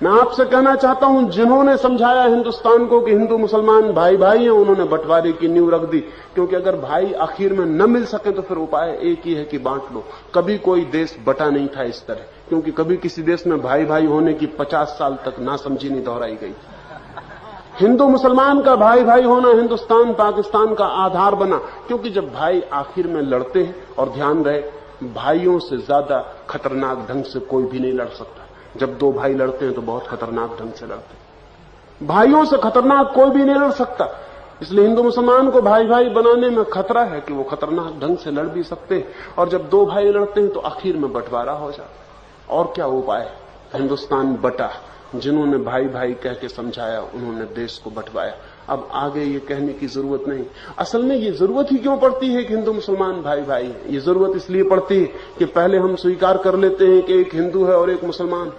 मैं आपसे कहना चाहता हूं, जिन्होंने समझाया हिंदुस्तान को कि हिंदू मुसलमान भाई भाई हैं, उन्होंने बंटवारे की नींव रख दी। क्योंकि अगर भाई आखिर में न मिल सके तो फिर उपाय एक ही है कि बांट लो। कभी कोई देश बटा नहीं था इस तरह, क्योंकि कभी किसी देश में भाई भाई होने की 50 साल तक नासमझी नहीं दोहराई गई। हिंदू मुसलमान का भाई भाई होना हिंदुस्तान पाकिस्तान का आधार बना, क्योंकि जब भाई आखिर में लड़ते हैं, और ध्यान रहे भाइयों से ज्यादा खतरनाक ढंग से कोई भी नहीं लड़ सकता। जब दो भाई लड़ते हैं तो बहुत खतरनाक ढंग से लड़ते हैं, भाइयों से खतरनाक कोई भी नहीं लड़ सकता। इसलिए हिंदू मुसलमान को भाई भाई बनाने में खतरा है कि वो खतरनाक ढंग से लड़ भी सकते हैं, और जब दो भाई लड़ते हैं तो आखिर में बंटवारा हो जाता। और क्या उपाय? हिंदुस्तान बटा। जिन्होंने भाई भाई कह के समझाया उन्होंने देश को बंटवाया। अब आगे ये कहने की जरूरत नहीं। असल में ये जरूरत ही क्यों पड़ती है कि हिंदू मुसलमान भाई भाई हैं? ये जरूरत इसलिए पड़ती है कि पहले हम स्वीकार कर लेते हैं कि एक हिंदू है और एक मुसलमान।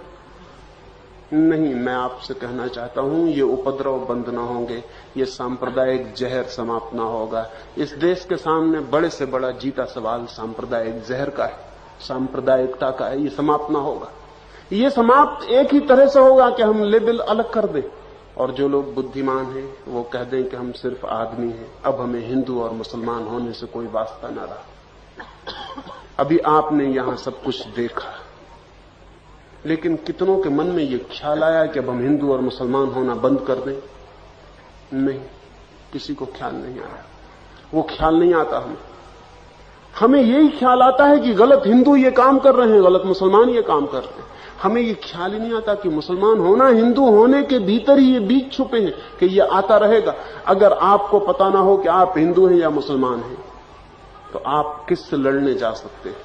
नहीं, मैं आपसे कहना चाहता हूं, ये उपद्रव बंद ना होंगे, ये सांप्रदायिक जहर समाप्त ना होगा। इस देश के सामने बड़े से बड़ा जीता सवाल सांप्रदायिक जहर का है, सांप्रदायिकता का है। ये समाप्त ना होगा। ये समाप्त एक ही तरह से होगा कि हम लेबल अलग कर दें, और जो लोग बुद्धिमान हैं वो कह दें कि हम सिर्फ आदमी हैं, अब हमें हिंदू और मुसलमान होने से कोई वास्ता न रहा। अभी आपने यहां सब कुछ देखा, लेकिन कितनों के मन में ये ख्याल आया कि अब हम हिंदू और मुसलमान होना बंद कर दें? नहीं, किसी को ख्याल नहीं आया। वो ख्याल नहीं आता हमें यही ख्याल आता है कि गलत हिंदू ये काम कर रहे हैं, गलत मुसलमान ये काम कर रहे हैं। हमें ये ख्याल ही नहीं आता कि मुसलमान होना हिंदू होने के भीतर ही ये बीज छुपे हैं कि ये आता रहेगा। अगर आपको पता ना हो कि आप हिंदू हैं या मुसलमान हैं, तो आप किससे लड़ने जा सकते हैं?